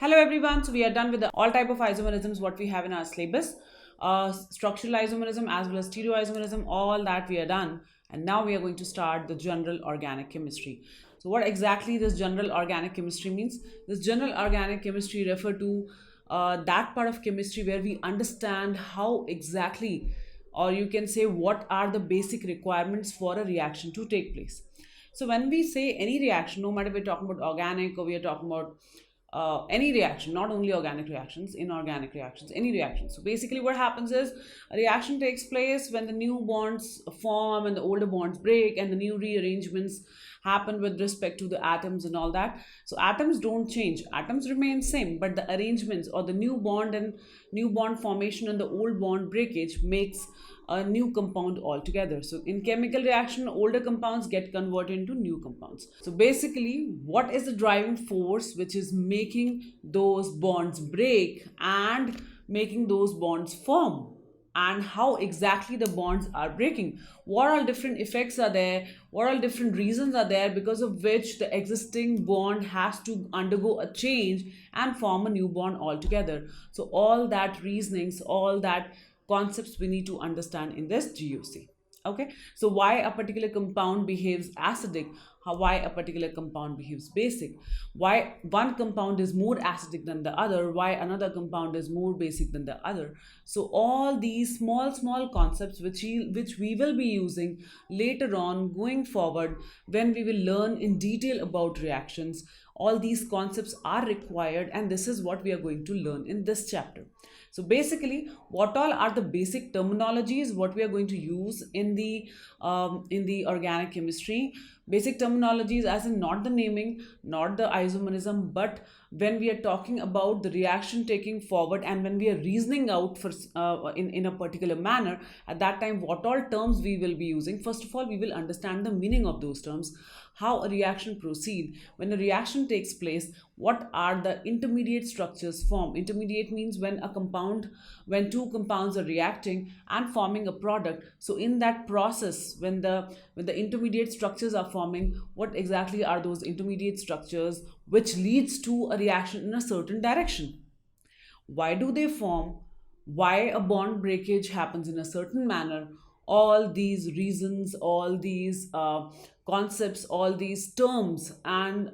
Hello everyone. So we are done with all type of isomerisms what we have in our syllabus. Structural isomerism as well as stereoisomerism, all that we are done. And now we are going to start the general organic chemistry. So what exactly this general organic chemistry means? This general organic chemistry refer to that part of chemistry where we understand how exactly, or you can say what are the basic requirements for a reaction to take place. So when we say any reaction, no matter we're talking about organic or we are talking about any reaction, not only organic reactions, inorganic reactions, any reaction. So basically, what happens is a reaction takes place when the new bonds form and the older bonds break, and the new rearrangements happen with respect to the atoms and all that. So atoms don't change, atoms remain same, but the arrangements or the new bond and new bond formation and the old bond breakage makes a new compound altogether. So in chemical reaction, older compounds get converted into new compounds. So basically, what is the driving force which is making those bonds break and making those bonds form? And how exactly the bonds are breaking, what all different effects are there, what all different reasons are there because of which the existing bond has to undergo a change and form a new bond altogether. So all that reasonings, all that concepts we need to understand in this GUC. Okay, so why a particular compound behaves acidic, why a particular compound behaves basic, why one compound is more acidic than the other, why another compound is more basic than the other. So all these small concepts which we will be using later on going forward when we will learn in detail about reactions, all these concepts are required, and this is what we are going to learn in this chapter. So basically, what all are the basic terminologies what we are going to use in the organic chemistry? Basic terminologies, as in not the naming, not the isomerism, but when we are talking about the reaction taking forward and when we are reasoning out for in a particular manner, at that time what all terms we will be using. First of all, we will understand the meaning of those terms, how a reaction proceed, when a reaction takes place, what are the intermediate structures formed. Intermediate means when two compounds are reacting and forming a product. So in that process, when the intermediate structures are forming, what exactly are those intermediate structures which leads to a reaction in a certain direction? Why do they form? Why a bond breakage happens in a certain manner? All these reasons, all these concepts, all these terms, and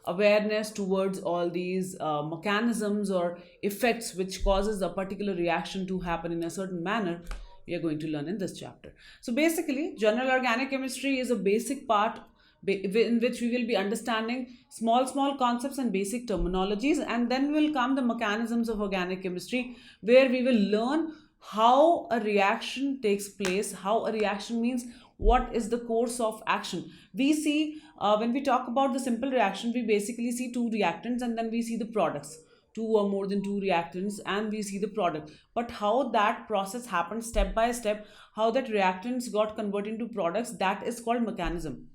awareness towards all these mechanisms or effects which causes a particular reaction to happen in a certain manner, we are going to learn in this chapter. So basically, general organic chemistry is a basic part in which we will be understanding small concepts and basic terminologies, and then will come the mechanisms of organic chemistry, where we will learn how a reaction takes place, how a reaction means, what is the course of action. We see, when we talk about the simple reaction, we basically see two reactants and then we see the products, two or more than two reactants, and we see the product. But how that process happens step by step, how that reactants got converted into products, that is called mechanism,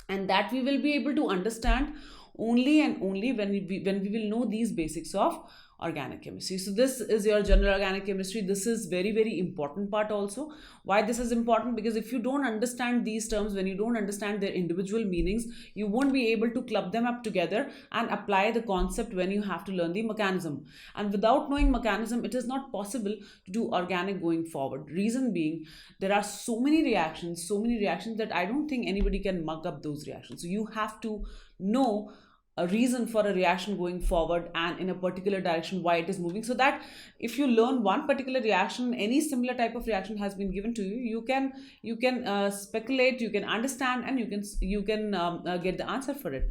and that we will be able to understand only and only when we will know these basics of organic chemistry. So this is your general organic chemistry. This is very important part also. Why this is important? Because if you don't understand these terms, when you don't understand their individual meanings, you won't be able to club them up together and apply the concept when you have to learn the mechanism. And without knowing mechanism, it is not possible to do organic going forward. Reason being, there are so many reactions that I don't think anybody can mug up those reactions. So you have to know a reason for a reaction going forward and in a particular direction, why it is moving, so that if you learn one particular reaction, any similar type of reaction has been given to you, you can speculate, you can understand, and you can get the answer for it.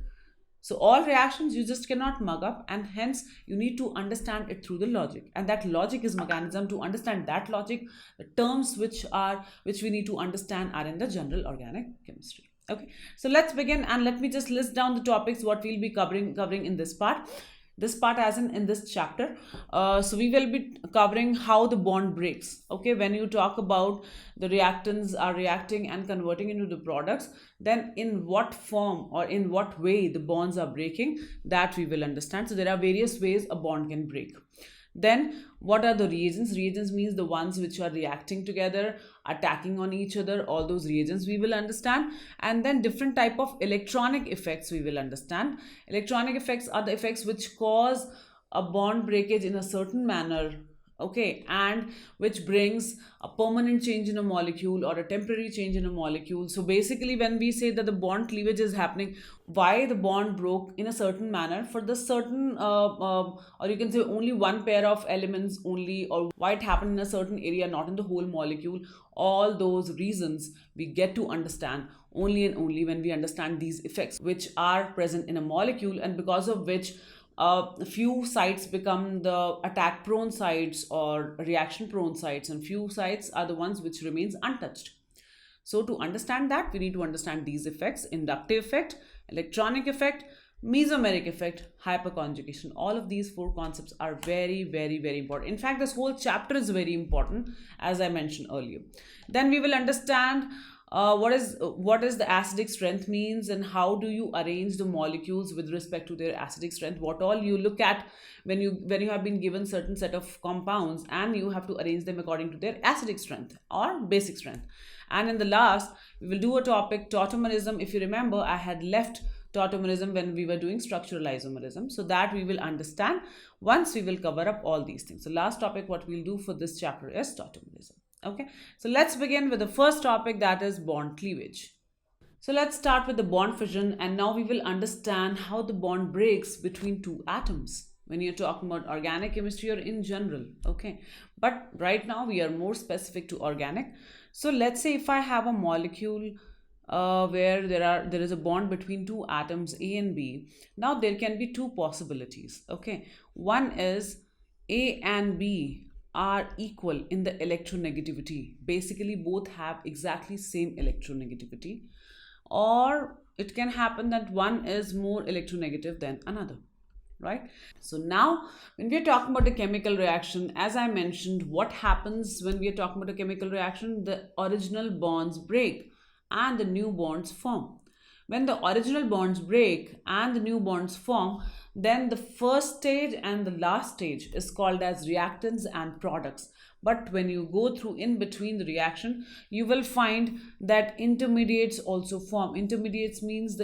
So all reactions you just cannot mug up, and hence you need to understand it through the logic, and that logic is mechanism. To understand that logic, the terms which we need to understand are in the general organic chemistry. Okay, so let's begin, and let me just list down the topics what we'll be covering in this part. This part, as in this chapter. So we will be covering how the bond breaks. Okay, when you talk about the reactants are reacting and converting into the products, then in what form or in what way the bonds are breaking, that we will understand. So there are various ways a bond can break. Then what are the reagents? Reagents means the ones which are reacting together, attacking on each other, all those reagents we will understand. And then different type of electronic effects we will understand. Electronic effects are the effects which cause a bond breakage in a certain manner, okay, and which brings a permanent change in a molecule or a temporary change in a molecule. So basically, when we say that the bond cleavage is happening, why the bond broke in a certain manner for the certain or you can say only one pair of elements only, or why it happened in a certain area, not in the whole molecule, all those reasons we get to understand only and only when we understand these effects which are present in a molecule, and because of which a few sites become the attack prone sites or reaction prone sites, and few sites are the ones which remains untouched. So to understand that, we need to understand these effects: inductive effect, electronic effect, mesomeric effect, hyperconjugation. All of these four concepts are very, very, very important. In fact, this whole chapter is very important, as I mentioned earlier. Then we will understand what is the acidic strength means, and how do you arrange the molecules with respect to their acidic strength, what all you look at when you have been given certain set of compounds, and you have to arrange them according to their acidic strength or basic strength. And in the last, we will do a topic, tautomerism. If you remember, I had left tautomerism when we were doing structural isomerism, so that we will understand once we will cover up all these things. So last topic what we'll do for this chapter is tautomerism. Okay, so let's begin with the first topic, that is bond cleavage. So let's start with the bond fission, and now we will understand how the bond breaks between two atoms when you're talking about organic chemistry or in general. Okay, but right now we are more specific to organic. So let's say if I have a molecule where there is a bond between two atoms A and B. Now there can be two possibilities. Okay, one is A and B are equal in the electronegativity. Basically, both have exactly same electronegativity, or it can happen that one is more electronegative than another, right? So now when we are talking about a chemical reaction, as I mentioned, what happens when we are talking about a chemical reaction? The original bonds break and the new bonds form. When the original bonds break and the new bonds form, then the first stage and the last stage is called as reactants and products. But when you go through in between the reaction, you will find that intermediates also form. Intermediates means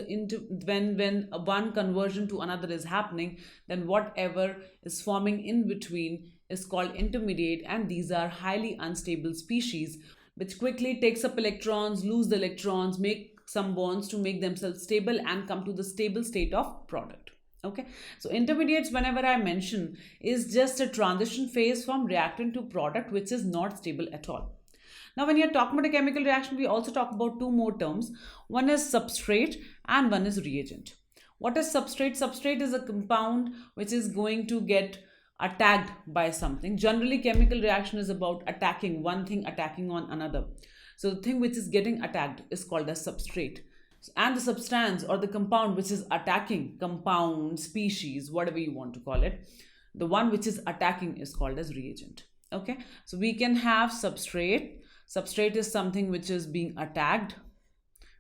when one conversion to another is happening, then whatever is forming in between is called intermediate, and these are highly unstable species which quickly takes up electrons, lose the electrons, make some bonds to make themselves stable, and come to the stable state of product. Okay, so intermediates, whenever I mention, is just a transition phase from reactant to product which is not stable at all. Now when you're talking about a chemical reaction, we also talk about two more terms. One is substrate and one is reagent. What is substrate? Substrate is a compound which is going to get attacked by something. Generally, chemical reaction is about attacking one thing, attacking on another. So the thing which is getting attacked is called as substrate. And the substance or the compound which is attacking, compound, species, whatever you want to call it, the one which is attacking is called as reagent. Okay, so we can have substrate. Substrate is something which is being attacked,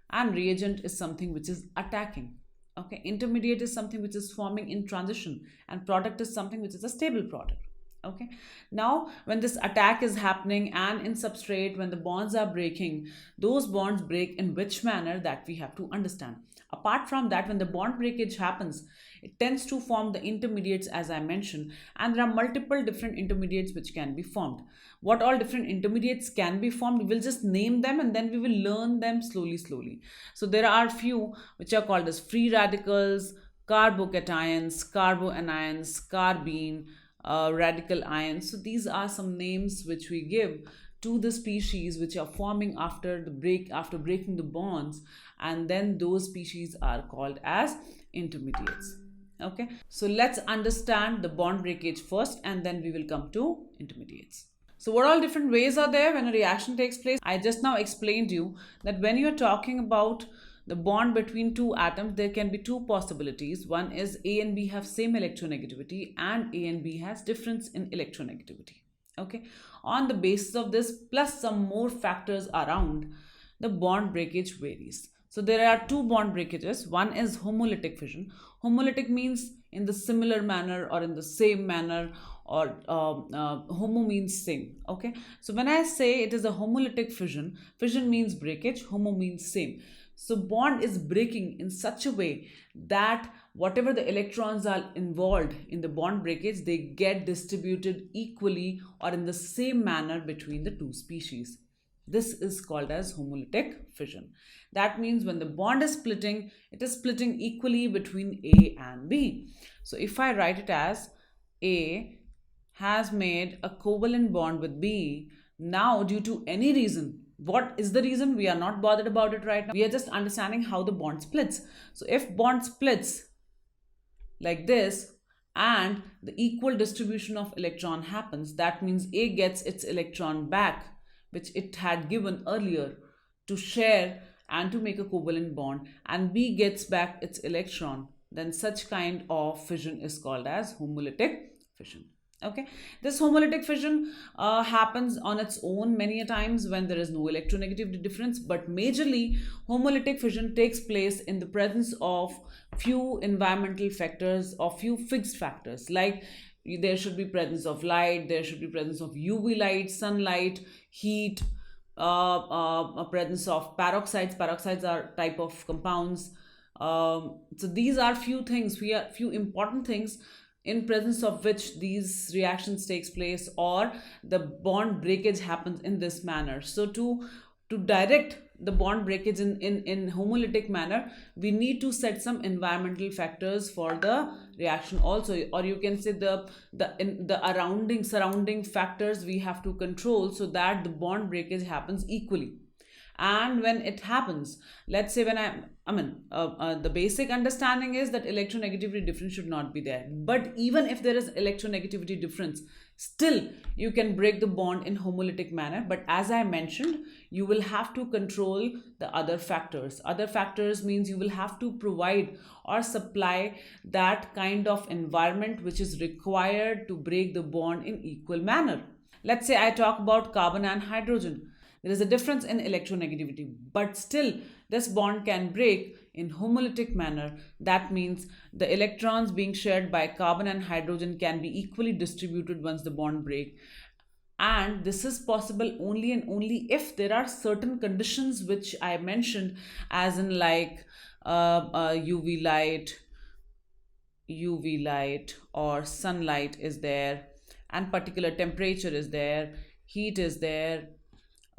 and reagent is something which is attacking. Okay, intermediate is something which is forming in transition, and product is something which is a stable product. Okay, now when this attack is happening and in substrate, when the bonds are breaking, those bonds break in which manner, that we have to understand. Apart from that, when the bond breakage happens, it tends to form the intermediates, as I mentioned, and there are multiple different intermediates which can be formed. What all different intermediates can be formed, we will just name them and then we will learn them slowly. So there are few which are called as free radicals, carbocations, carboanions, carbene, radical ions. So these are some names which we give to the species which are forming after breaking the bonds, and then those species are called as intermediates. Okay, so let's understand the bond breakage first, and then we will come to intermediates. So what all different ways are there when a reaction takes place? I just now explained you that when you're talking about the bond between two atoms, there can be two possibilities. One is A and B have same electronegativity, and A and B has difference in electronegativity. Okay, on the basis of this plus some more factors around, the bond breakage varies. So there are two bond breakages. One is homolytic fission. Homolytic means in the similar manner or in the same manner, or homo means same. Okay, so when I say it is a homolytic fission, fission means breakage, homo means same. So bond is breaking in such a way that whatever the electrons are involved in the bond breakage, they get distributed equally or in the same manner between the two species. This is called as homolytic fission. That means when the bond is splitting, it is splitting equally between A and B. So if I write it as A has made a covalent bond with B, now due to any reason, what is the reason? We are not bothered about it right now. We are just understanding how the bond splits. So if bond splits like this and the equal distribution of electron happens, that means A gets its electron back, which it had given earlier to share and to make a covalent bond, and B gets back its electron, then such kind of fission is called as homolytic fission. Okay, this homolytic fission happens on its own many a times when there is no electronegativity difference, but majorly homolytic fission takes place in the presence of few environmental factors or few fixed factors, like there should be presence of light, there should be presence of UV light, sunlight, heat, a presence of peroxides. Peroxides are type of compounds. So these are few things, few important things in presence of which these reactions takes place or the bond breakage happens in this manner. So to direct the bond breakage in homolytic manner, we need to set some environmental factors for the reaction also, or you can say the surrounding factors we have to control so that the bond breakage happens equally. And when it happens, let's say when the basic understanding is that electronegativity difference should not be there. But even if there is electronegativity difference, still you can break the bond in homolytic manner. But as I mentioned, you will have to control the other factors. Other factors means you will have to provide or supply that kind of environment which is required to break the bond in equal manner. Let's say I talk about carbon and hydrogen. There is a difference in electronegativity, but still this bond can break in homolytic manner. That means the electrons being shared by carbon and hydrogen can be equally distributed once the bond break. And this is possible only and only if there are certain conditions which I mentioned, as in like UV light or sunlight is there, and particular temperature is there, heat is there,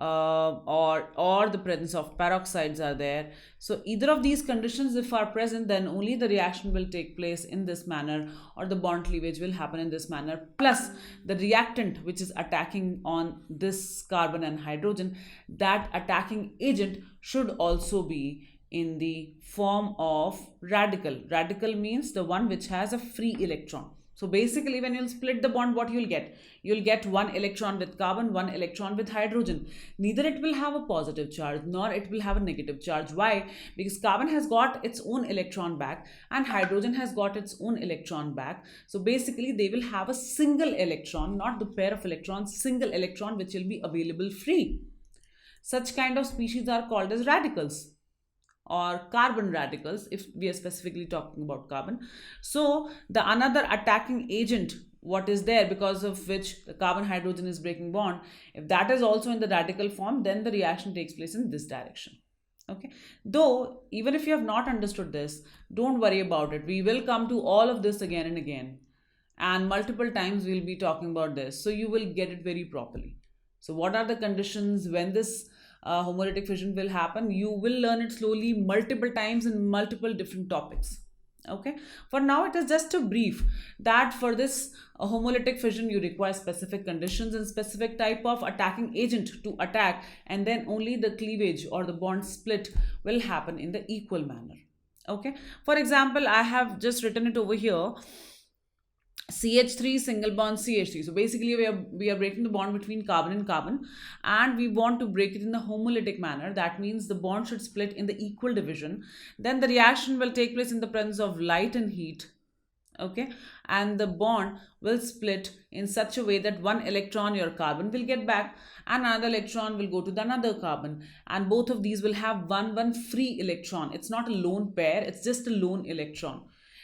or the presence of peroxides are there. So either of these conditions if are present, then only the reaction will take place in this manner, or the bond cleavage will happen in this manner. Plus the reactant which is attacking on this carbon and hydrogen, that attacking agent should also be in the form of radical. Radical means the one which has a free electron. So basically when you'll split the bond, what you'll get? You'll get one electron with carbon, one electron with hydrogen. Neither it will have a positive charge nor it will have a negative charge. Why? Because carbon has got its own electron back and hydrogen has got its own electron back. So basically they will have a single electron, not the pair of electrons, single electron which will be available free. Such kind of species are called as radicals, or carbon radicals if we are specifically talking about carbon. So the another attacking agent what is there because of which the carbon hydrogen is breaking bond, if that is also in the radical form, then the reaction takes place in this direction. Okay, though even if you have not understood this, don't worry about it. We will come to all of this again and again, and multiple times we'll be talking about this, so you will get it very properly. So what are the conditions when this homolytic fission will happen? You will learn it slowly multiple times in multiple different topics. Okay, for now it is just a brief that for this homolytic fission you require specific conditions and specific type of attacking agent to attack, and then only the cleavage or the bond split will happen in the equal manner. Okay, for example, I have just written it over here, CH3 single bond CH3. So basically we are breaking the bond between carbon and carbon, and we want to break it in the homolytic manner. That means the bond should split in the equal division. Then the reaction will take place in the presence of light and heat. Okay, and the bond will split in such a way that one electron, your carbon, will get back and another electron will go to the another carbon, and both of these will have one free electron. It's not a lone pair, it's just a lone electron.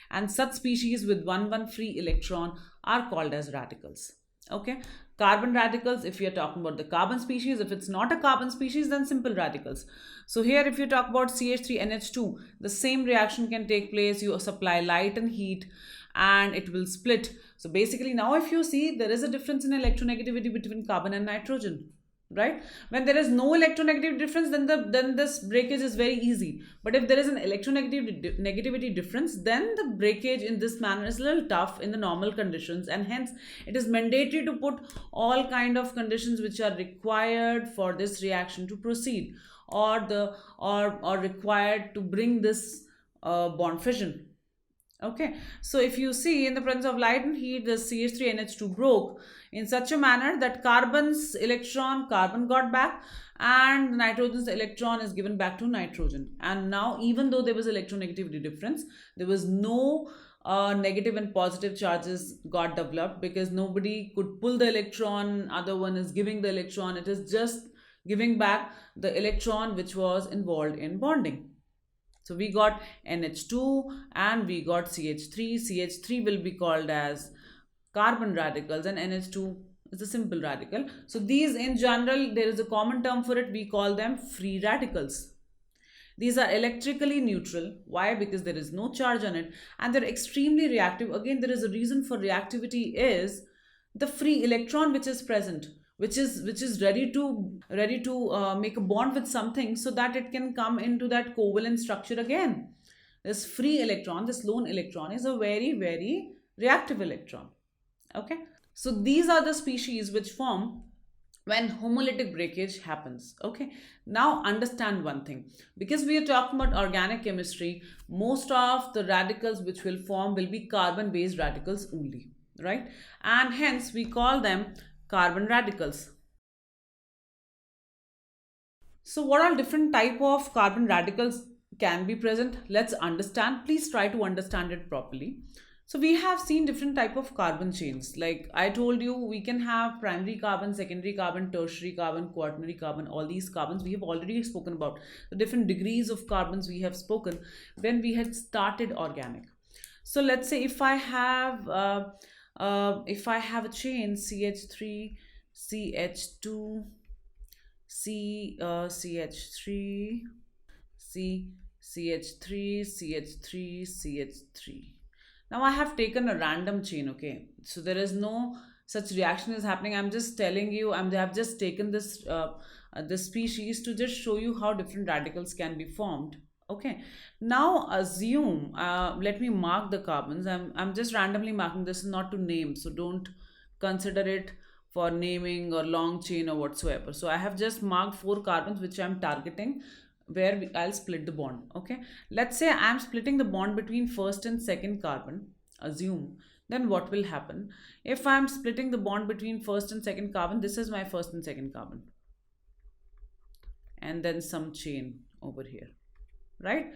And such species with one free electron are called as radicals. Okay, carbon radicals, if we are talking about the carbon species, if it's not a carbon species, then simple radicals. So here, if you talk about CH3NH2, the same reaction can take place. You supply light and heat and it will split. So basically now if you see, there is a difference in electronegativity between carbon and nitrogen, right? When there is no electronegative difference, then this breakage is very easy. But if there is an electronegativity difference, then the breakage in this manner is a little tough in the normal conditions, and hence it is mandatory to put all kind of conditions which are required for this reaction to proceed, or required to bring this bond fission. Okay, so if you see, in the presence of light and heat, the CH3NH2 broke in such a manner that carbon's electron, carbon got back, and nitrogen's electron is given back to nitrogen. And now, even though there was electronegativity difference, there was no negative and positive charges got developed, because nobody could pull the electron, other one is giving the electron. It is just giving back the electron which was involved in bonding. So we got NH2 and we got CH3. CH3 will be called as carbon radicals and NH2 is a simple radical. So these in general, there is a common term for it. We call them free radicals. These are electrically neutral. Why? Because there is no charge on it and they're extremely reactive. Again, there is a reason for reactivity is the free electron which is present, which is ready to make a bond with something so that it can come into that covalent structure again. This free electron, this lone electron, is a very reactive electron. Okay, so these are the species which form when homolytic breakage happens. Okay, now understand one thing, because we are talking about organic chemistry, most of the radicals which will form will be carbon based radicals only, right? And hence we call them carbon radicals. So what are different type of carbon radicals can be present? Let's understand. Please try to understand it properly. So we have seen different type of carbon chains. Like I told you, we can have primary carbon, secondary carbon, tertiary carbon, quaternary carbon. All these carbons we have already spoken about. The different degrees of carbons we have spoken when we had started organic. So let's say if I have a chain CH3, CH2, CH3, CH3, CH3, CH3. Now I have taken a random chain, okay? So there is no such reaction is happening. I'm just telling you, I have just taken this species to just show you how different radicals can be formed. Okay, now assume, let me mark the carbons. I'm just randomly marking this, not to name, so don't consider it for naming or long chain or whatsoever. So I have just marked 4 carbons which I'm targeting, where I'll split the bond. Okay, let's say I'm splitting the bond between first and second carbon, assume. Then what will happen? If I'm splitting the bond between first and second carbon, this is my first and second carbon, and then some chain over here, right?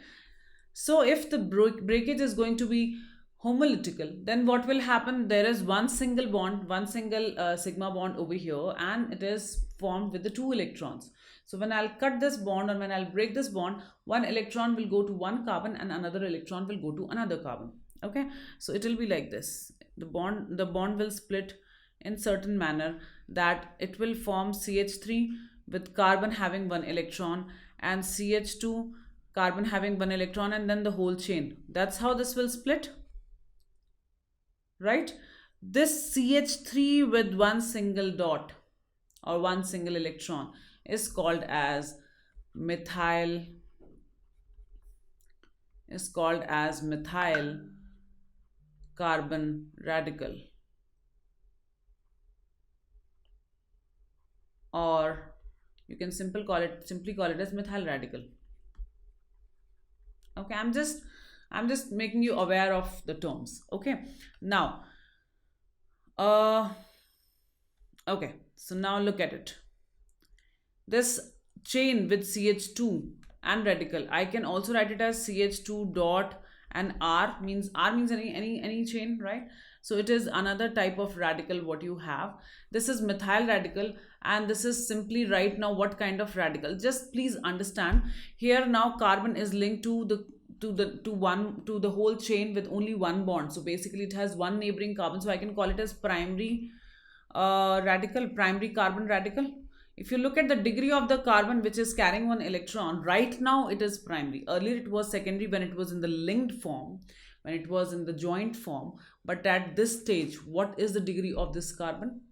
So if the breakage is going to be homolytical, then what will happen? There is one single bond, one single sigma bond over here, and it is formed with the 2 electrons. So when I'll cut this bond, or when I'll break this bond, one electron will go to one carbon and another electron will go to another carbon. Okay, so it will be like this. The bond will split in certain manner that it will form CH3 with carbon having 1 electron and CH2 carbon having 1 electron, and then the whole chain. That's how this will split, right? This CH3 with one single dot or one single electron is called as methyl carbon radical, or you can simply call it as methyl radical. Okay, I'm just making you aware of the terms. Okay, now okay, so now look at it. This chain with CH2 and radical, I can also write it as CH2 dot and R means any chain, right? So it is another type of radical what you have. This is methyl radical, and this is simply right now what kind of radical. Just please understand here, now carbon is linked to the whole chain with only one bond. So basically it has one neighboring carbon. So I can call it as primary radical, primary carbon radical. If you look at the degree of the carbon which is carrying one electron, right now it is primary. Earlier it was secondary when it was in the linked form, when it was in the joint form. But at this stage, what is the degree of this carbon?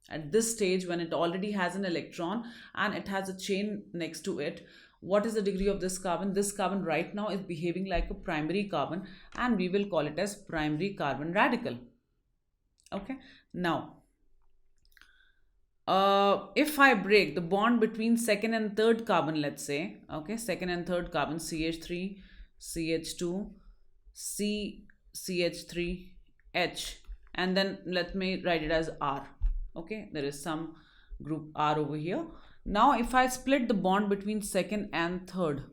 At this stage, when it already has an electron and it has a chain next to it, what is the degree of this carbon? This carbon right now is behaving like a primary carbon, and we will call it as primary carbon radical. Okay. Now, if I break the bond between second and third carbon, let's say, okay, second and third carbon, CH3, CH2, CH3, H, and then let me write it as R. Okay, there is some group R over here. Now, if I split the bond between second and third,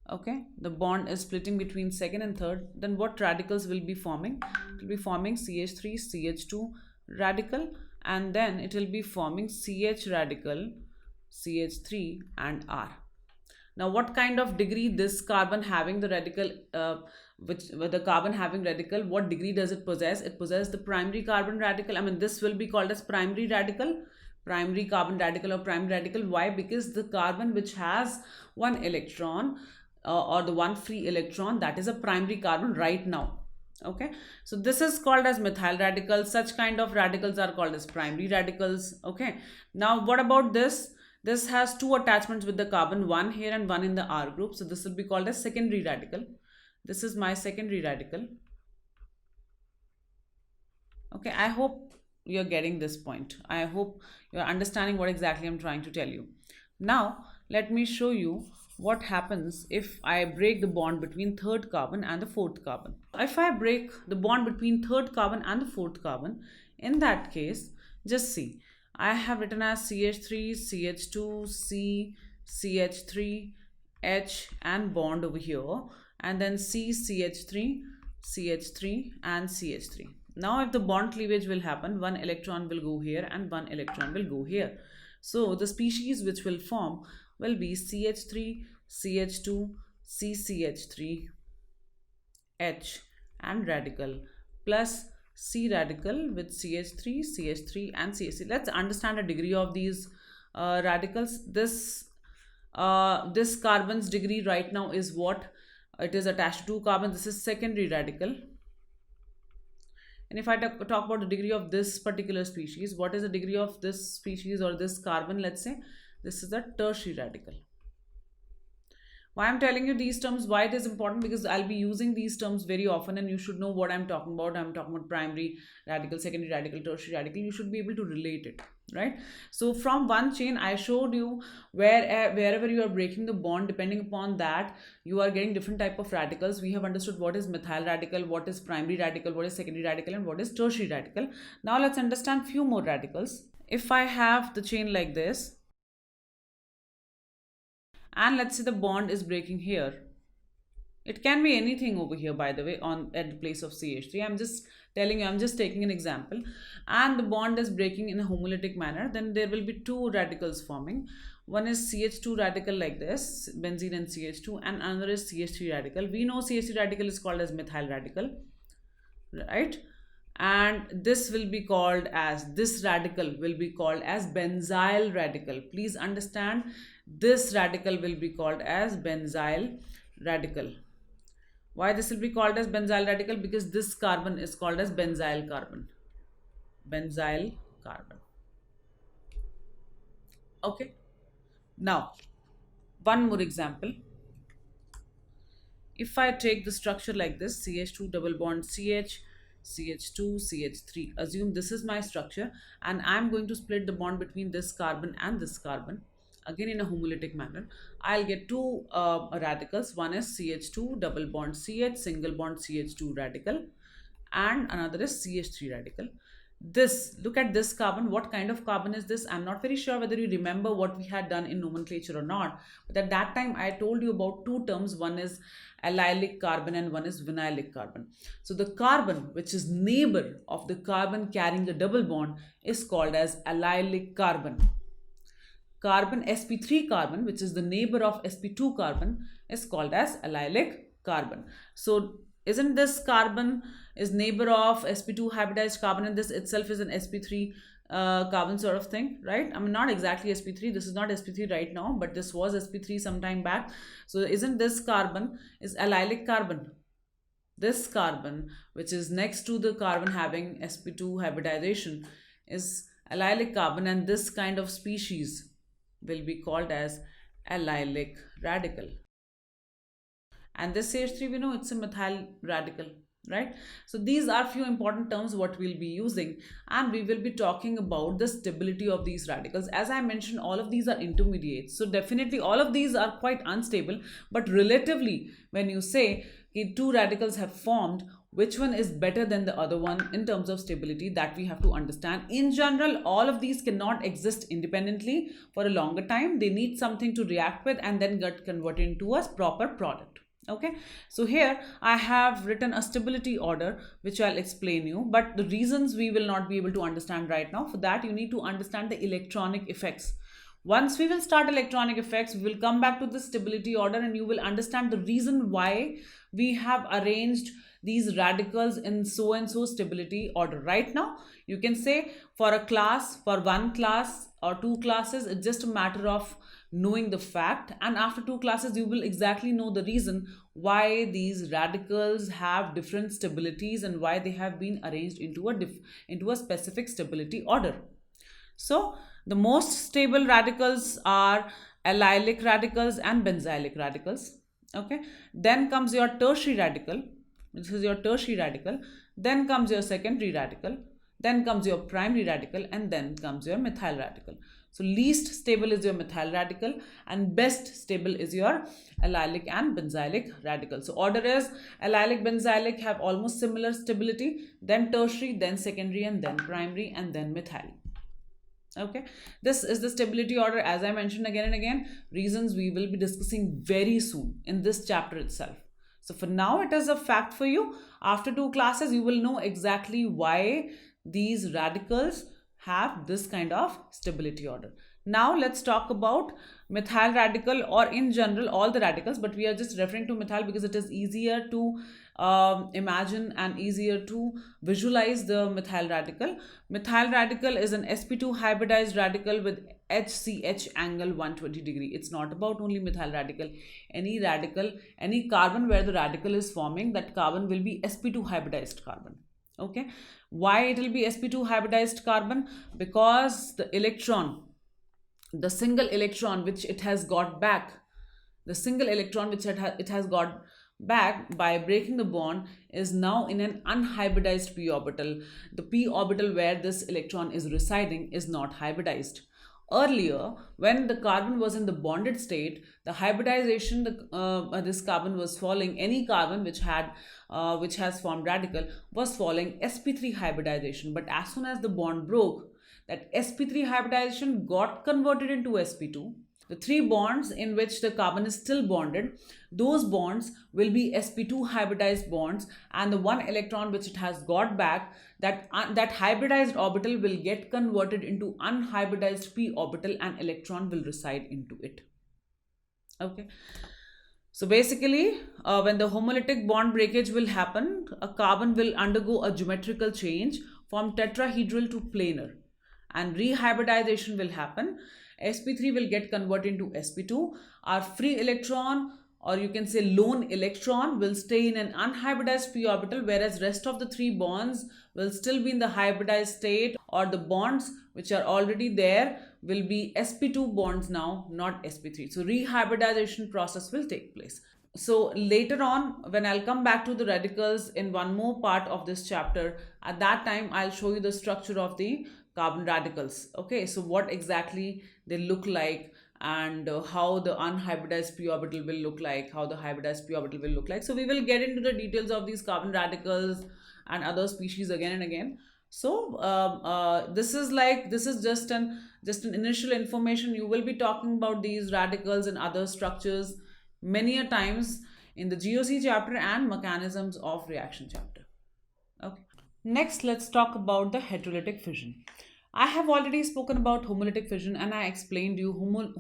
okay, the bond is splitting between second and third, then what radicals will be forming? It will be forming CH3, CH2 radical, and then it will be forming CH radical, CH3 and R. Now, what kind of degree this carbon having the radical, the carbon having radical, what degree does it possess? It possesses the primary carbon radical. I mean, this will be called as primary radical, primary carbon radical or primary radical. Why? Because the carbon which has one electron or the one free electron, that is a primary carbon right now. Okay, so this is called as methyl radicals. Such kind of radicals are called as primary radicals. Okay, now what about this? This has two attachments with the carbon, one here and one in the R group. So this will be called as secondary radical. This is my secondary radical. Okay, I hope you're getting this point. I hope you're understanding what exactly I'm trying to tell you. Now, let me show you what happens if I break the bond between third carbon and the fourth carbon. If I break the bond between third carbon and the fourth carbon, in that case, just see, I have written as CH3, CH2, C, CH3, H and bond over here, and then C, CH3, CH3 and CH3. Now if the bond cleavage will happen, one electron will go here and one electron will go here. So the species which will form will be CH3, CH2, CCH3, H and radical plus C radical with CH3, CH3 and CH3. Let's understand the degree of these radicals. This carbon's degree right now is what? It is attached to two carbons. This is secondary radical. And if I talk about the degree of this particular species, what is the degree of this species or this carbon? Let's say this is a tertiary radical. Why I'm telling you these terms, why it is important? Because I'll be using these terms very often and you should know what I'm talking about. I'm talking about primary radical, secondary radical, tertiary radical. You should be able to relate it, right? So from one chain, I showed you wherever you are breaking the bond, depending upon that, you are getting different type of radicals. We have understood what is methyl radical, what is primary radical, what is secondary radical, and what is tertiary radical. Now let's understand few more radicals. If I have the chain like this, and let's say the bond is breaking here, it can be anything over here, by the way, at the place of CH3. I'm just telling you, I'm just taking an example, and the bond is breaking in a homolytic manner, then there will be two radicals forming. One is CH2 radical like this, benzene and CH2, and another is CH3 radical. We know CH3 radical is called as methyl radical, right? And this will be called as, this radical will be called as benzyl radical. Please understand, this radical will be called as benzyl radical. Why this will be called as benzyl radical? Because this carbon is called as benzyl carbon. Benzyl carbon. Okay. Now, one more example. If I take the structure like this, CH2 double bond CH, CH2, CH3. Assume this is my structure and I'm going to split the bond between this carbon and this carbon. Again in a homolytic manner, I'll get two radicals. One is CH2 double bond CH, single bond CH2 radical, and another is CH3 radical. This, look at this carbon. What kind of carbon is this? I'm not very sure whether you remember what we had done in nomenclature or not, but at that time I told you about two terms. One is allylic carbon and one is vinylic carbon. So the carbon which is neighbor of the carbon carrying a double bond is called as allylic carbon. Carbon sp3 carbon, which is the neighbor of sp2 carbon, is called as allylic carbon. So isn't this carbon is neighbor of sp2 hybridized carbon, and this itself is an sp3 carbon sort of thing, right? I mean, not exactly sp3. This is not sp3 right now, but this was sp3 some time back. So isn't this carbon is allylic carbon? This carbon, which is next to the carbon having sp2 hybridization, is allylic carbon, and this kind of species will be called as allylic radical. And this CH3, we know it's a methyl radical, right? So these are few important terms what we'll be using, and we will be talking about the stability of these radicals. As I mentioned, all of these are intermediates, so definitely all of these are quite unstable, but relatively when you say two radicals have formed, which one is better than the other one in terms of stability, that we have to understand. In general, all of these cannot exist independently for a longer time. They need something to react with and then get converted into a proper product. Okay, so here I have written a stability order which I'll explain you, but the reasons we will not be able to understand right now. For that, you need to understand the electronic effects. Once we will start electronic effects, we will come back to the stability order and you will understand the reason why we have arranged these radicals in so and so stability order. Right now, you can say for a class, for one class or two classes, it's just a matter of knowing the fact, and after two classes you will exactly know the reason why these radicals have different stabilities and why they have been arranged into a specific stability order. So the most stable radicals are allylic radicals and benzylic radicals. Okay, then comes your tertiary radical. This is your tertiary radical. Then comes your secondary radical. Then comes your primary radical, and then comes your methyl radical. So least stable is your methyl radical and best stable is your allylic and benzylic radical. So order is allylic, benzylic have almost similar stability, then tertiary, then secondary, and then primary, and then methyl. Okay, this is the stability order. As I mentioned again and again, reasons we will be discussing very soon in this chapter itself. So for now, it is a fact for you. After two classes, you will know exactly why these radicals have this kind of stability order. Now let's talk about methyl radical, or in general all the radicals, but we are just referring to methyl because it is easier to imagine and easier to visualize the methyl radical. Methyl radical is an sp2 hybridized radical with HCH angle 120 degree. It's not about only methyl radical. Any radical, any carbon where the radical is forming, that carbon will be sp2 hybridized carbon. Okay, why it will be sp2 hybridized carbon? Because the electron, the single electron which it has got back, the single electron which it has got back by breaking the bond is now in an unhybridized p orbital. The p orbital where this electron is residing is not hybridized. Earlier, when the carbon was in the bonded state, the hybridization, this carbon was following, any carbon which has formed radical was following sp3 hybridization. But as soon as the bond broke, that sp3 hybridization got converted into sp2. The three bonds in which the carbon is still bonded, those bonds will be sp2 hybridized bonds, and the one electron which it has got back, that hybridized orbital will get converted into unhybridized p orbital and electron will reside into it. Okay. So basically, when the homolytic bond breakage will happen, a carbon will undergo a geometrical change from tetrahedral to planar, and rehybridization will happen. sp3 will get converted into sp2. Our free electron, or you can say lone electron, will stay in an unhybridized p orbital, whereas rest of the three bonds will still be in the hybridized state, or the bonds which are already there will be sp2 bonds now, not sp3. So rehybridization process will take place. So later on, when I'll come back to the radicals in one more part of this chapter, at that time I'll show you the structure of the carbon radicals. Okay, so what exactly they look like, and how the unhybridized p orbital will look like, how the hybridized p orbital will look like. So we will get into the details of these carbon radicals and other species again and again. So this is just an initial information. You will be talking about these radicals and other structures many a times in the GOC chapter and mechanisms of reaction chapter. Okay. Next, let's talk about the heterolytic fission. I have already spoken about homolytic fission and I explained you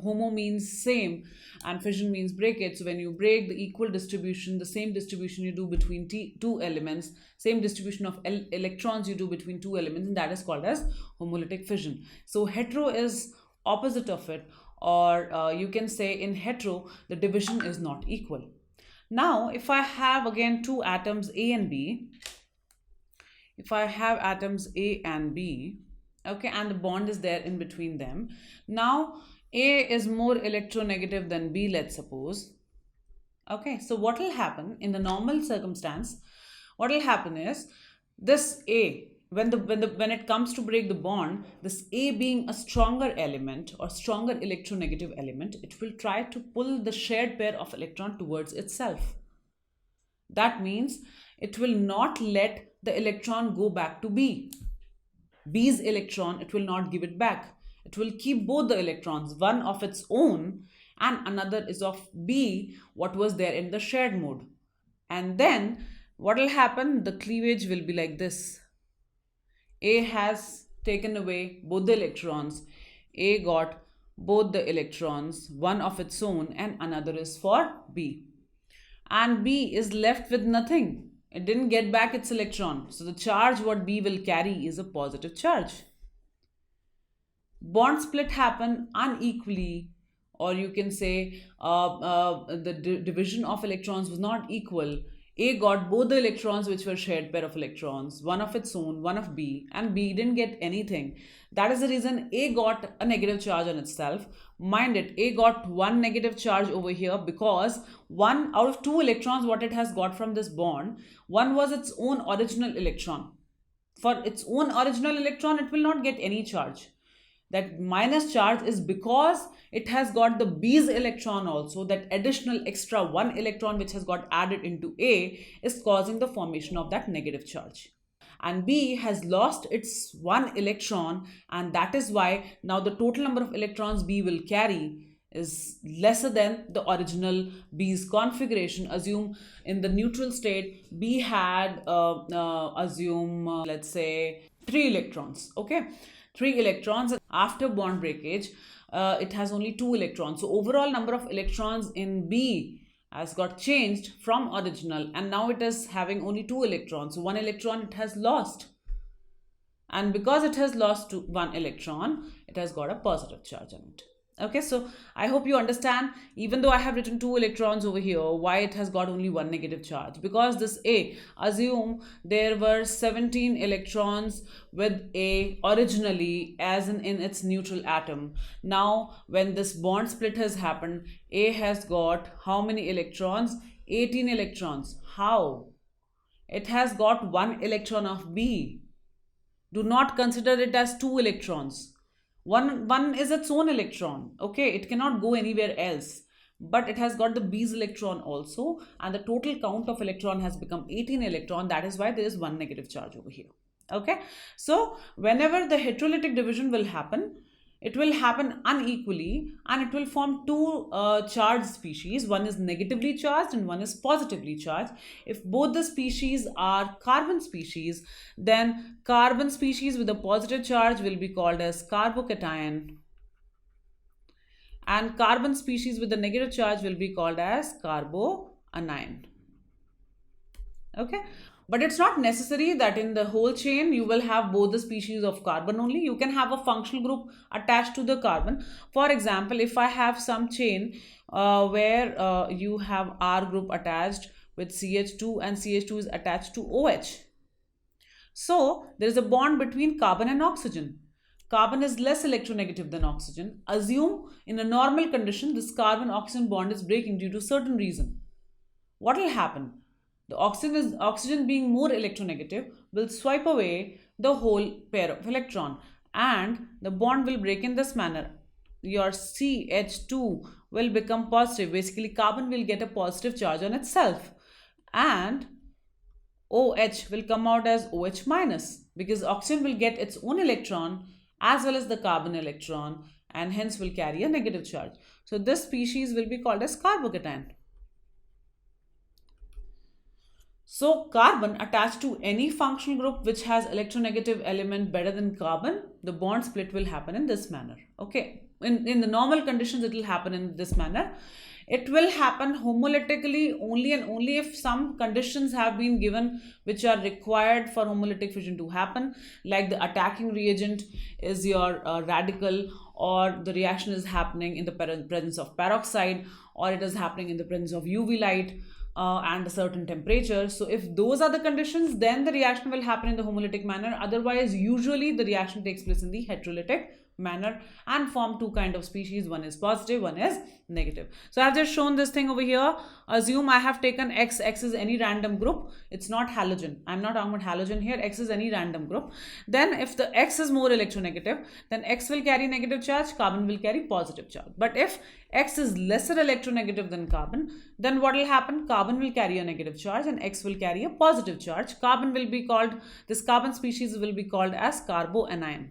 homo means same and fission means breakage. So when you break the equal distribution, the same distribution you do between two elements, same distribution of electrons you do between two elements, and that is called as homolytic fission. So hetero is opposite of it, or you can say in hetero the division is not equal. Now if I have again two atoms A and B, if I have atoms A and B, okay, and the bond is there in between them. Now A is more electronegative than B, let's suppose. Okay, so what will happen in the normal circumstance, what will happen is this A, when it comes to break the bond, this A being a stronger element or stronger electronegative element, it will try to pull the shared pair of electron towards itself. That means it will not let the electron go back to B. B's electron, it will not give it back. It will keep both the electrons, one of its own and another is of B, what was there in the shared mode. And then what will happen? The cleavage will be like this. A has taken away both the electrons. A got both the electrons, one of its own and another is for B. And B is left with nothing. It didn't get back its electron. So the charge what B will carry is a positive charge. Bond split happen unequally, or you can say the division of electrons was not equal. A got both the electrons which were shared pair of electrons, one of its own, one of B, and B didn't get anything. That is the reason A got a negative charge on itself. Mind it, A got one negative charge over here because one out of two electrons what it has got from this bond, one was its own original electron. For its own original electron, it will not get any charge. That minus charge is because it has got the B's electron also. That additional extra one electron which has got added into A is causing the formation of that negative charge. And B has lost its one electron, and that is why now the total number of electrons B will carry is lesser than the original B's configuration. Assume in the neutral state B had let's say 3 electrons. Okay, 3 electrons. After bond breakage it has only 2 electrons. So overall number of electrons in B has got changed from original, and now it is having only 2 electrons. So 1 electron it has lost, and because it has lost 1 electron, it has got a positive charge on it. Okay, so I hope you understand, even though I have written 2 electrons over here, why it has got only 1 negative charge. Because this A, assume there were 17 electrons with A originally as in its neutral atom. Now when this bond split has happened, A has got how many electrons? 18 electrons. How? It has got 1 electron of B. Do not consider it as 2 electrons. One is its own electron. Okay, it cannot go anywhere else, but it has got the B's electron also, and the total count of electron has become 18 electron. That is why there is 1 negative charge over here. Okay, so whenever the heterolytic division will happen, it will happen unequally and it will form two charged species. One is negatively charged and one is positively charged. If both the species are carbon species, then carbon species with a positive charge will be called as carbocation, and carbon species with a negative charge will be called as carboanion. Okay, but it's not necessary that in the whole chain you will have both the species of carbon only. You can have a functional group attached to the carbon. For example, if I have some chain where you have R group attached with CH2 and CH2 is attached to OH. So there is a bond between carbon and oxygen. Carbon is less electronegative than oxygen. Assume in a normal condition this carbon-oxygen bond is breaking due to certain reason. What will happen? The oxygen being more electronegative will swipe away the whole pair of electron and the bond will break in this manner. Your CH2 will become positive. Basically, carbon will get a positive charge on itself and OH will come out as OH minus because oxygen will get its own electron as well as the carbon electron and hence will carry a negative charge. So this species will be called as carbocation. So carbon attached to any functional group which has electronegative element better than carbon, the bond split will happen in this manner. Okay, in the normal conditions it will happen in this manner. It will happen homolytically only and only if some conditions have been given which are required for homolytic fission to happen, like the attacking reagent is your radical, or the reaction is happening in the presence of peroxide, or it is happening in the presence of UV light and a certain temperature. So if those are the conditions, then the reaction will happen in the homolytic manner. Otherwise, usually the reaction takes place in the heterolytic manner and form two kind of species. One is positive, one is negative. So I've just shown this thing over here. Assume I have taken X. X is any random group. It's not halogen. I'm not talking about halogen here. X is any random group. Then if the X is more electronegative, then X will carry negative charge, carbon will carry positive charge. But if X is lesser electronegative than carbon, then what will happen? Carbon will carry a negative charge and X will carry a positive charge. Carbon will be called, this carbon species will be called as carboanion.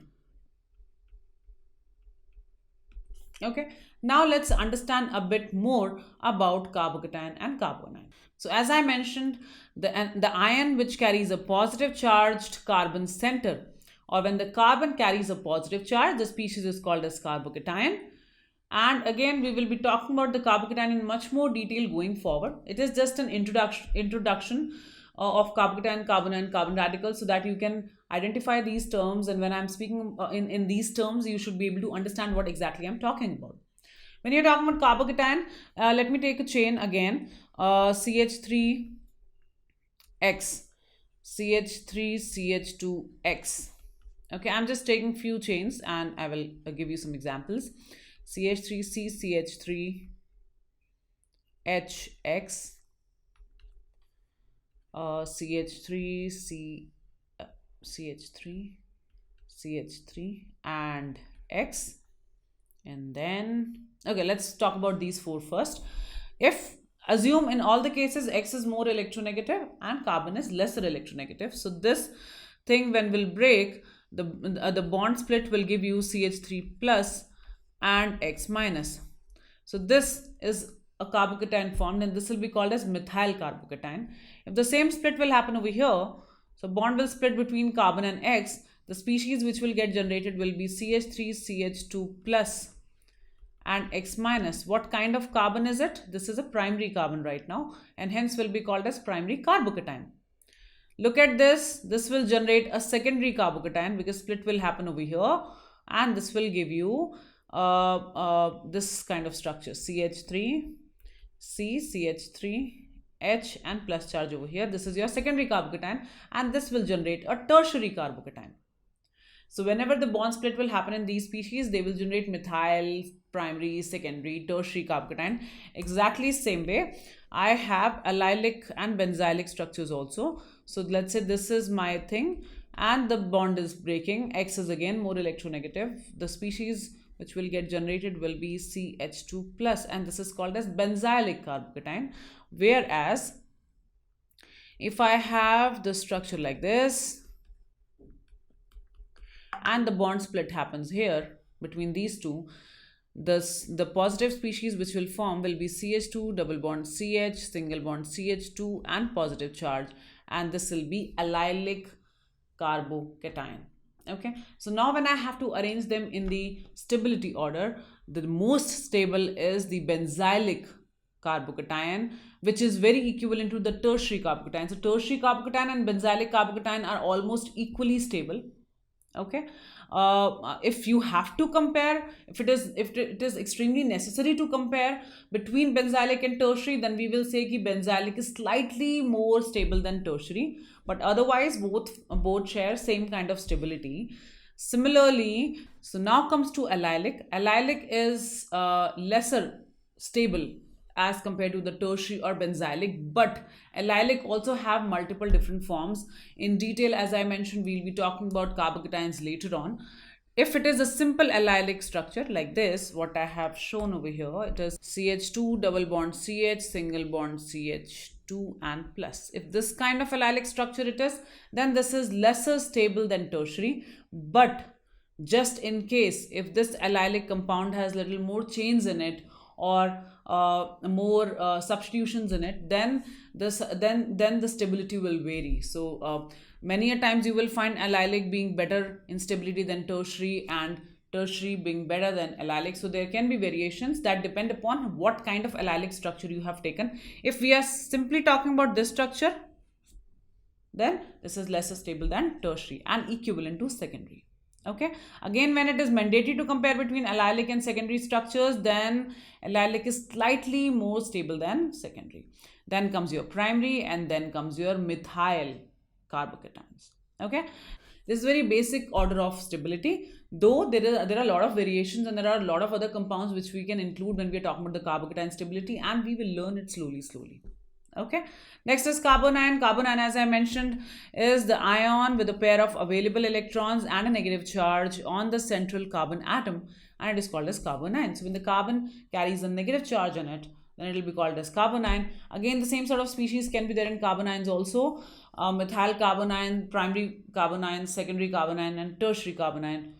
Okay, now let's understand a bit more about carbocation and carbonion. So as I mentioned, the ion which carries a positive charged carbon center, or when the carbon carries a positive charge, the species is called as carbocation. And again, we will be talking about the carbocation in much more detail going forward. It is just an introduction of carbocation, carbonion, carbon radicals, so that you can identify these terms, and when I'm speaking in these terms, you should be able to understand what exactly I'm talking about. When you're talking about carbocation, let me take a chain again, CH3X, CH3, CH2X. Okay, I'm just taking few chains and I will give you some examples. CH3C, CH3HX, CH3C, CH3, CH3 and X. And then, okay, let's talk about these four first. If assume in all the cases X is more electronegative and carbon is lesser electronegative. So this thing when will break, the bond split will give you CH3 plus and X minus. So this is a carbocation formed, and this will be called as methyl carbocation. If the same split will happen over here, so bond will split between carbon and X, the species which will get generated will be CH3CH2 plus and X minus. What kind of carbon is it? This is a primary carbon right now, and hence will be called as primary carbocation. Look at this. This will generate a secondary carbocation because split will happen over here, and this will give you this kind of structure, CH3, C, CH3, H and plus charge over here. This is your secondary carbocation, and this will generate a tertiary carbocation. So whenever the bond split will happen in these species, they will generate methyl, primary, secondary, tertiary carbocation. Exactly same way, I have allylic and benzylic structures also. So let's say this is my thing and the bond is breaking. X is again more electronegative. The species which will get generated will be CH2 plus, and this is called as benzylic carbocation. Whereas if I have the structure like this and the bond split happens here between these two, the positive species which will form will be CH2 double bond CH, single bond CH2 and positive charge, and this will be allylic carbocation. Okay, so now when I have to arrange them in the stability order, the most stable is the benzylic carbocation, which is very equivalent to the tertiary carbocation. So tertiary carbocation and benzylic carbocation are almost equally stable. Okay, if you have to compare, if it is extremely necessary to compare between benzylic and tertiary, then we will say that benzylic is slightly more stable than tertiary, but otherwise both share same kind of stability. Similarly, so now comes to allylic. Allylic is lesser stable as compared to the tertiary or benzylic, but allylic also have multiple different forms. In detail, as I mentioned, we'll be talking about carbocations later on. If it is a simple allylic structure like this, what I have shown over here, it is CH2 double bond CH, single bond CH2 and plus. If this kind of allylic structure it is, then this is lesser stable than tertiary. But just in case if this allylic compound has little more chains in it, or more substitutions in it, then the stability will vary. So many a times you will find allylic being better in stability than tertiary, and tertiary being better than allylic. So there can be variations that depend upon what kind of allylic structure you have taken. If we are simply talking about this structure, then this is lesser stable than tertiary and equivalent to secondary. Okay, again, when it is mandatory to compare between allylic and secondary structures, then allylic is slightly more stable than secondary. Then comes your primary, and then comes your methyl carbocations. Okay, this is very basic order of stability, though there are a lot of variations, and there are a lot of other compounds which we can include when we are talking about the carbocation stability, and we will learn it slowly. Okay, next is carbanion. Carbanion, as I mentioned, is the ion with a pair of available electrons and a negative charge on the central carbon atom, and it is called as carbanion. So when the carbon carries a negative charge on it, then it will be called as carbanion. Again, the same sort of species can be there in carbanions also. Methyl carbanion, primary carbanion, secondary carbanion, and tertiary carbanion,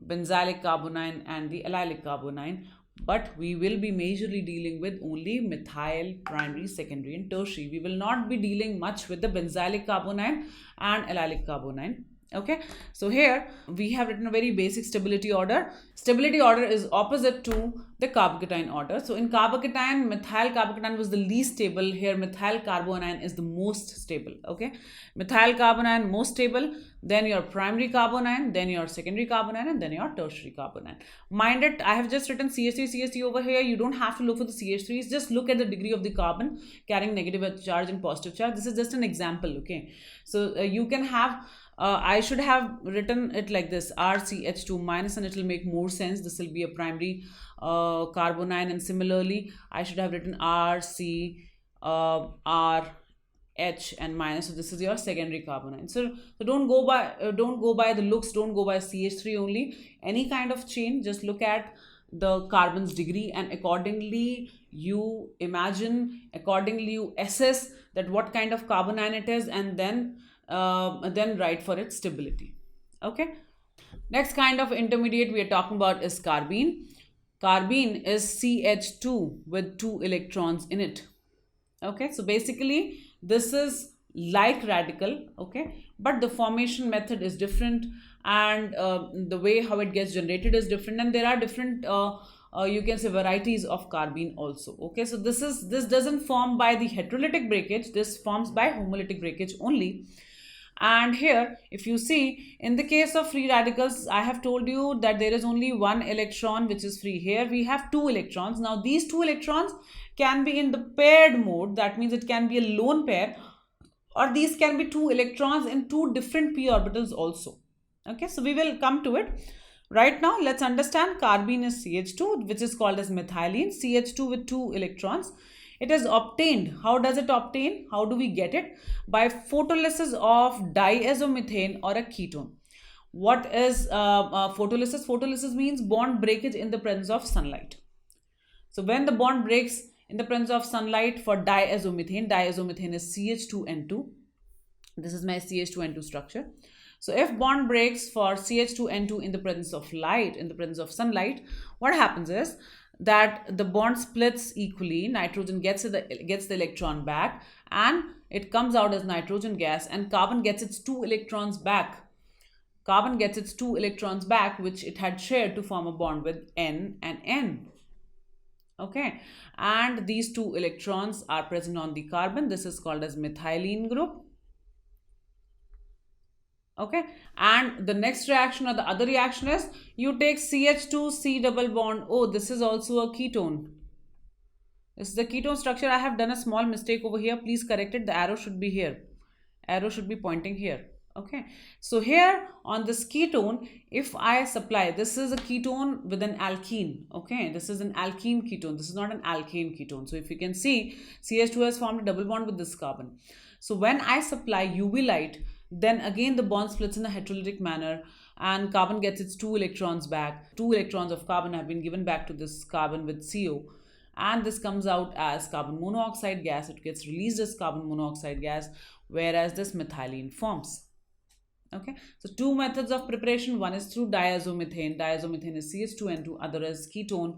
benzylic carbanion, and the allylic carbanion. But we will be majorly dealing with only methyl, primary, secondary, and tertiary. We will not be dealing much with the benzylic carbanion and allylic carbanion. Okay, so here we have written a very basic stability order. Stability order is opposite to the carbocation order. So in carbocation, methyl carbocation was the least stable. Here methyl carbanion is the most stable. Okay, methyl carbanion most stable, then your primary carbanion, then your secondary carbanion, and then your tertiary carbanion. Mind it, I have just written CH3 over here. You don't have to look for the CH3s, just look at the degree of the carbon carrying negative charge and positive charge. This is just an example. Okay, so you can have I should have written it like this, RCH2 minus, and it will make more sense. This will be a primary carbanion, and similarly I should have written RC R H and minus. So this is your secondary carbanion. So don't go by the looks, don't go by CH3 only. Any kind of chain, just look at the carbon's degree, and accordingly you imagine, accordingly you assess that what kind of carbanion it is, and then write for its stability. Okay, next kind of intermediate we are talking about is carbene. Carbene is CH2 with 2 electrons in it. Okay, so basically this is like radical. Okay, but the formation method is different, and the way how it gets generated is different, and there are different you can say varieties of carbene also. Okay, so this doesn't form by the heterolytic breakage, this forms by homolytic breakage only. And here, if you see, in the case of free radicals, I have told you that there is only one electron which is free. Here we have 2 electrons. Now these 2 electrons can be in the paired mode. That means it can be a lone pair, or these can be 2 electrons in 2 different p orbitals also. Okay, so we will come to it. Right now, let's understand carbene is CH2, which is called as methylene, CH2 with 2 electrons. It is obtained. How does it obtain? How do we get it? By photolysis of diazomethane or a ketone. What is photolysis? Photolysis means bond breakage in the presence of sunlight. So when the bond breaks in the presence of sunlight for diazomethane is CH2N2. This is my CH2N2 structure. So if bond breaks for CH2N2 in the presence of light, in the presence of sunlight, what happens is that the bond splits equally. Nitrogen gets the electron back, and it comes out as nitrogen gas, and carbon gets its 2 electrons back. Carbon gets its 2 electrons back, which it had shared to form a bond with N and N. Okay, and these 2 electrons are present on the carbon. This is called as methylene group. Okay, and the next reaction or the other reaction is you take CH2 C double bond. Oh, this is also a ketone. This is the ketone structure. I have done a small mistake over here. Please correct it. The arrow should be here. Arrow should be pointing here. Okay, so here on this ketone, if I supply, this is a ketone with an alkene. Okay, this is an alkene ketone. This is not an alkane ketone. So if you can see, CH2 has formed a double bond with this carbon. So when I supply UV light, then again the bond splits in a heterolytic manner, and carbon gets its 2 electrons back. 2 electrons of carbon have been given back to this carbon with CO, and this comes out as carbon monoxide gas. It gets released as carbon monoxide gas, whereas this methylene forms. Okay, so 2 methods of preparation. One is through diazomethane. Diazomethane is CH2N2, other is ketone.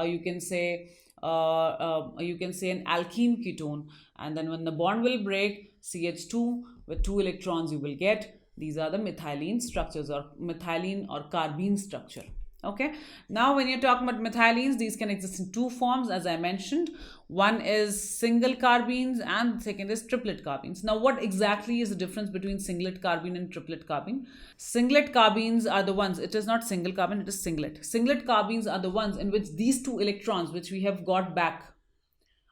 You can say you can say an alkene ketone, and then when the bond will break, CH2 with 2 electrons you will get. These are the methylene structures, or methylene or carbene structure. Okay, now when you're talking about methylenes, these can exist in two forms, as I mentioned. One is single carbenes and second is triplet carbenes. Now what exactly is the difference between singlet carbene and triplet carbene? Singlet carbenes are the ones, it is not single carbene, it is singlet. Singlet carbenes are the ones in which these two electrons which we have got back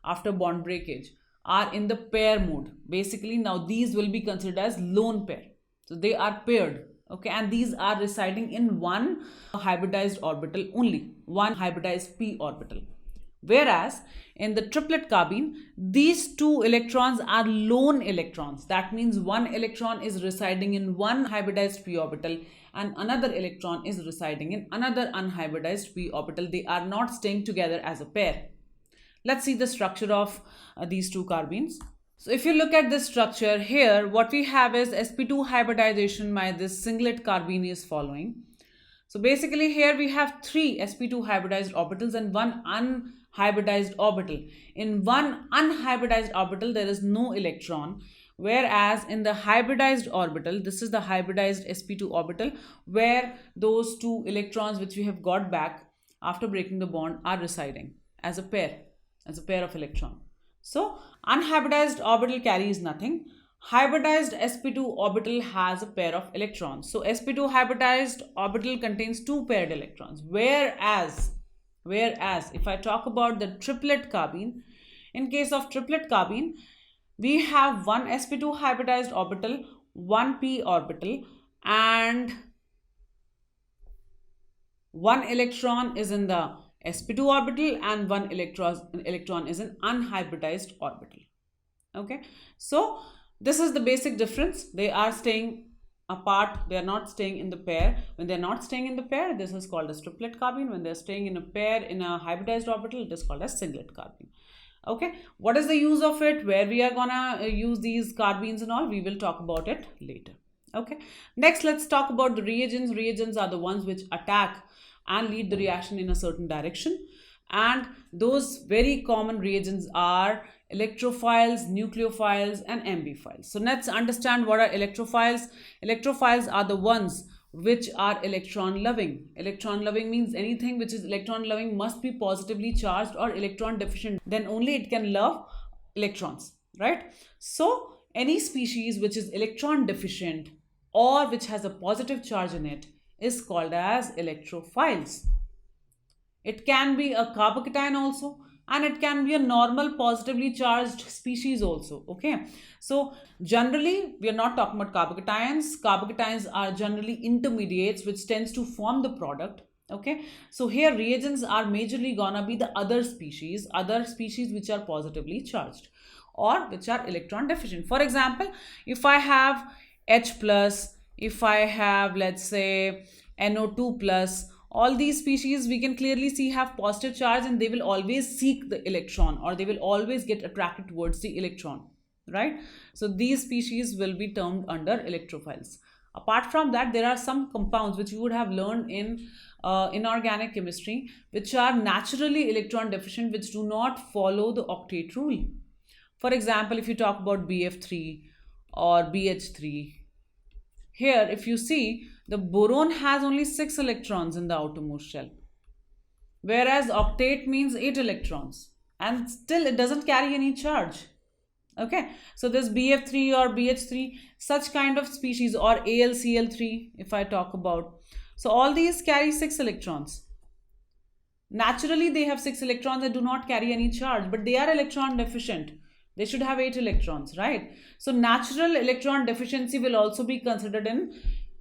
after bond breakage are in the pair mode. Basically now these will be considered as lone pair. So they are paired. Okay, and these are residing in one hybridized orbital only, one hybridized p orbital. Whereas in the triplet carbene, these two electrons are lone electrons. That means one electron is residing in one hybridized p orbital and another electron is residing in another unhybridized p orbital. They are not staying together as a pair. Let's see the structure of these two carbenes. So if you look at this structure here, what we have is sp2 hybridization by this singlet carbene is following. So basically here we have three sp2 hybridized orbitals and one unhybridized orbital. In one unhybridized orbital there is no electron, whereas in the hybridized orbital, this is the hybridized sp2 orbital, where those two electrons which we have got back after breaking the bond are residing as a pair of electron. So unhybridized orbital carries nothing. Hybridized sp2 orbital has a pair of electrons. So sp2 hybridized orbital contains two paired electrons. Whereas if I talk about the triplet carbene, in case of triplet carbene, we have one sp2 hybridized orbital, one p orbital, and one electron is in the sp2 orbital and one electron is an unhybridized orbital. Okay, so this is the basic difference. They are staying apart, they are not staying in the pair. When they are not staying in the pair, this is called as triplet carbene. When they are staying in a pair in a hybridized orbital, it is called as singlet carbene. Okay, what is the use of it, where we are gonna use these carbenes and all, we will talk about it later. Okay, next let's talk about the reagents. Reagents are the ones which attack and lead the reaction in a certain direction, and those very common reagents are electrophiles, nucleophiles, and ambiphiles. So let's understand what are electrophiles. Electrophiles are the ones which are electron loving. Electron loving means anything which is electron loving must be positively charged or electron deficient, then only it can love electrons, right? So any species which is electron deficient or which has a positive charge in it is called as electrophiles. It can be a carbocation also, and it can be a normal positively charged species also. Okay, so generally we are not talking about carbocations. Carbocations are generally intermediates which tends to form the product. Okay, so here reagents are majorly gonna be the other species which are positively charged or which are electron deficient. For example, if I have H plus, if I have, let's say, NO2 plus, all these species we can clearly see have positive charge and they will always seek the electron, or they will always get attracted towards the electron, right? So these species will be termed under electrophiles. Apart from that, there are some compounds which you would have learned in inorganic chemistry which are naturally electron deficient, which do not follow the octet rule. For example, if you talk about BF3 or BH3, here if you see, the boron has only 6 electrons in the outermost shell, whereas octet means 8 electrons, and still it doesn't carry any charge. Okay, so this BF3 or BH3, such kind of species, or AlCl3 if I talk about, so all these carry 6 electrons. Naturally they have 6 electrons, they do not carry any charge, but they are electron deficient. They should have 8 electrons, right? So natural electron deficiency will also be considered in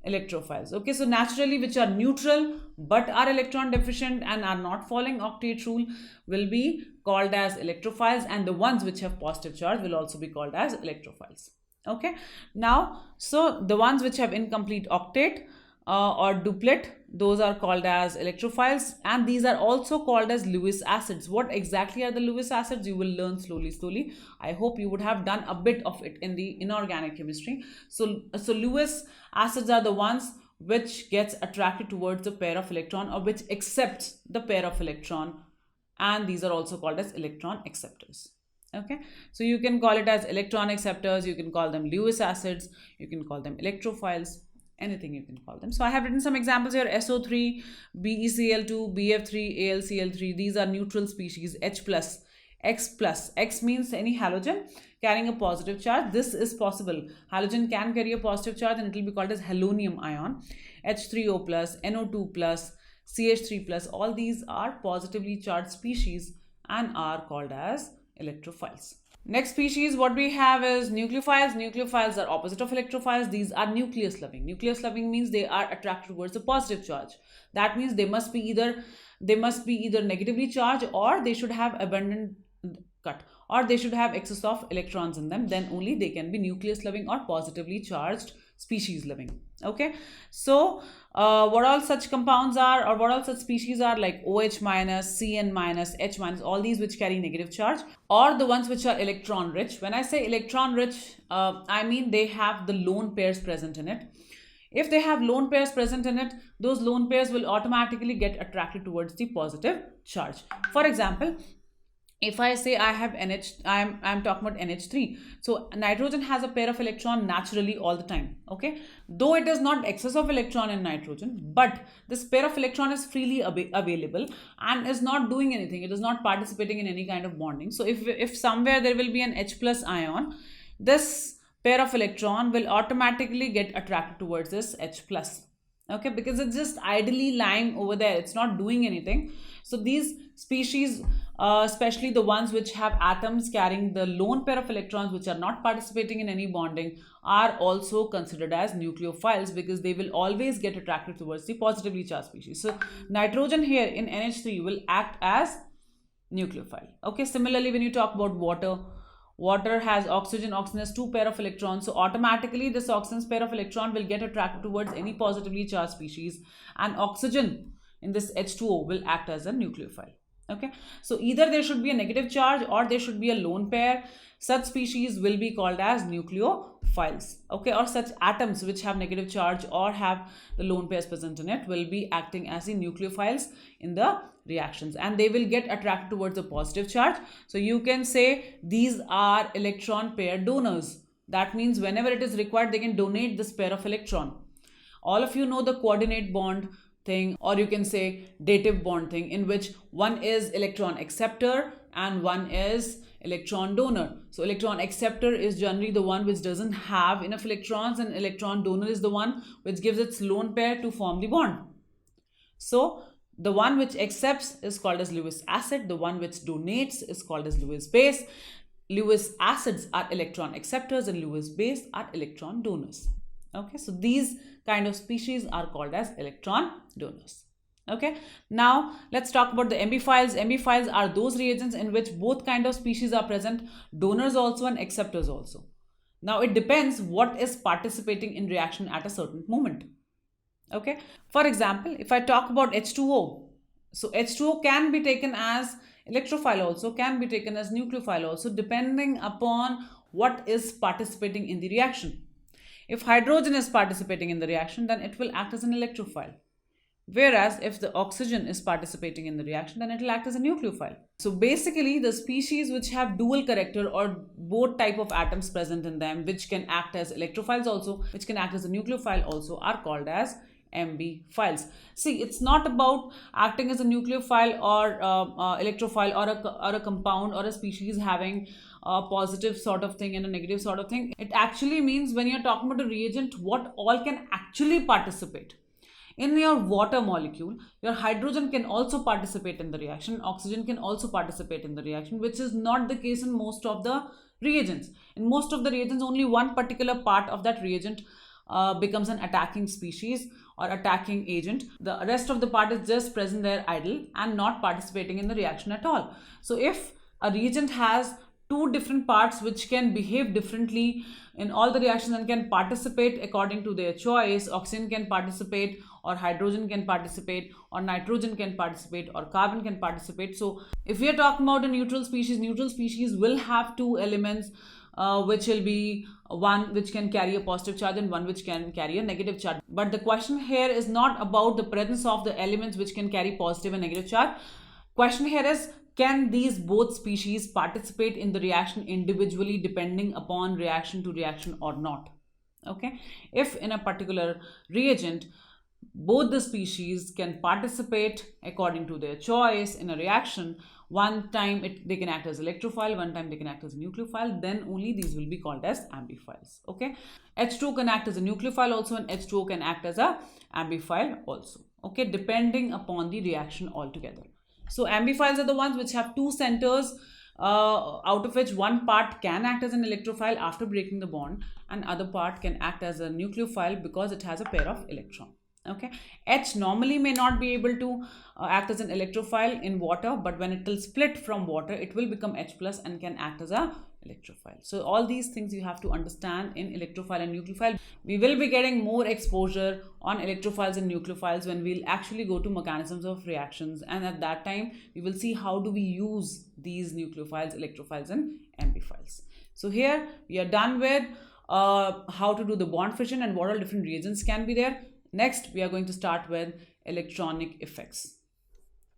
electrophiles. Okay, so naturally which are neutral but are electron deficient and are not following octet rule will be called as electrophiles, and the ones which have positive charge will also be called as electrophiles. Okay, now so the ones which have incomplete octet or duplet, those are called as electrophiles, and these are also called as Lewis acids. What exactly are the Lewis acids? You will learn slowly. I hope you would have done a bit of it in the inorganic chemistry. So Lewis acids are the ones which gets attracted towards the pair of electron, or which accepts the pair of electron and these are also called as electron acceptors. Okay, so you can call it as electron acceptors, you can call them Lewis acids, you can call them electrophiles, anything you can call them. So I have written some examples here: SO3, BeCl2, BF3, AlCl3. These are neutral species. H plus, X plus. X means any halogen carrying a positive charge. This is possible. Halogen can carry a positive charge and it will be called as halonium ion. H3O plus, NO2 plus, CH3 plus. All these are positively charged species and are called as electrophiles. Next species what we have is nucleophiles. Nucleophiles are opposite of electrophiles. These are nucleus loving. Nucleus loving means they are attracted towards a positive charge. That means they must be either negatively charged, or they should have abundant or they should have excess of electrons in them. Then only they can be nucleus loving or positively charged species loving. Okay, so what all such compounds are, or what all such species are, like OH minus, CN minus, H minus, all these which carry negative charge, or the ones which are electron rich. When I say electron rich, I mean they have the lone pairs present in it. If they have lone pairs present in it, those lone pairs will automatically get attracted towards the positive charge. For example, if I say I have NH, I'm talking about NH3. So nitrogen has a pair of electron naturally all the time. Okay, though it is not excess of electron in nitrogen, but this pair of electron is freely available and is not doing anything. It is not participating in any kind of bonding. So if somewhere there will be an H plus ion, this pair of electron will automatically get attracted towards this H plus. Okay, because it's just idly lying over there. It's not doing anything. So these species, especially the ones which have atoms carrying the lone pair of electrons which are not participating in any bonding, are also considered as nucleophiles, because they will always get attracted towards the positively charged species. So nitrogen here in NH3 will act as nucleophile. Okay, similarly when you talk about water has oxygen. Oxygen has two pair of electrons, so automatically this oxygen's pair of electron will get attracted towards any positively charged species, and oxygen in this H2O will act as a nucleophile. Okay, so either there should be a negative charge or there should be a lone pair. Such species will be called as nucleophiles. Okay, or such atoms which have negative charge or have the lone pairs present in it will be acting as the nucleophiles in the reactions, and they will get attracted towards a positive charge. So you can say these are electron pair donors. That means whenever it is required, they can donate this pair of electron. All of you know the coordinate bond thing, or you can say dative bond thing, in which one is electron acceptor and one is electron donor. So electron acceptor is generally the one which doesn't have enough electrons, and electron donor is the one which gives its lone pair to form the bond. So the one which accepts is called as Lewis acid, the one which donates is called as Lewis base. Lewis acids are electron acceptors and Lewis base are electron donors. Okay, so these kind of species are called as electron donors. Okay, now let's talk about the ambiphiles. Ambiphiles are those reagents in which both kind of species are present, donors also and acceptors also. Now it depends what is participating in reaction at a certain moment. Okay, for example, if I talk about H2O, so H2O can be taken as electrophile also, can be taken as nucleophile also, depending upon what is participating in the reaction. If hydrogen is participating in the reaction, then it will act as an electrophile. Whereas if the oxygen is participating in the reaction, then it will act as a nucleophile. So basically the species which have dual character, or both type of atoms present in them, which can act as electrophiles also, which can act as a nucleophile also, are called as ambiphiles. See, it's not about acting as a nucleophile or electrophile, or a compound or a species having a positive sort of thing and a negative sort of thing. It actually means when you're talking about a reagent, what all can actually participate. In your water molecule, your hydrogen can also participate in the reaction, oxygen can also participate in the reaction, which is not the case in most of the reagents. In most of the reagents, only one particular part of that reagent becomes an attacking species or attacking agent. The rest of the part is just present there idle and not participating in the reaction at all. So if a reagent has two different parts which can behave differently in all the reactions and can participate according to their choice, oxygen can participate, or hydrogen can participate, or nitrogen can participate, or carbon can participate. So if we are talking about a neutral species will have two elements, which will be one which can carry a positive charge and one which can carry a negative charge. But the question here is not about the presence of the elements which can carry positive and negative charge. Question here is can these both species participate in the reaction individually depending upon reaction to reaction or not? Okay, if in a particular reagent both the species can participate according to their choice in a reaction, one time they can act as electrophile, one time they can act as a nucleophile, then only these will be called as ambiphiles. Okay, H2O can act as a nucleophile also, and H2O can act as a ambiphile also. Okay, depending upon the reaction altogether. So ambiphiles are the ones which have two centers, out of which one part can act as an electrophile after breaking the bond, and other part can act as a nucleophile because it has a pair of electron. Okay, H normally may not be able to act as an electrophile in water, but when it will split from water, it will become H plus and can act as a electrophile. So all these things you have to understand in electrophile and nucleophile. We will be getting more exposure on electrophiles and nucleophiles when we'll actually go to mechanisms of reactions, and at that time we will see how do we use these nucleophiles, electrophiles and ambiphiles. So here we are done with how to do the bond fission and what all different reagents can be there. Next, we are going to start with electronic effects.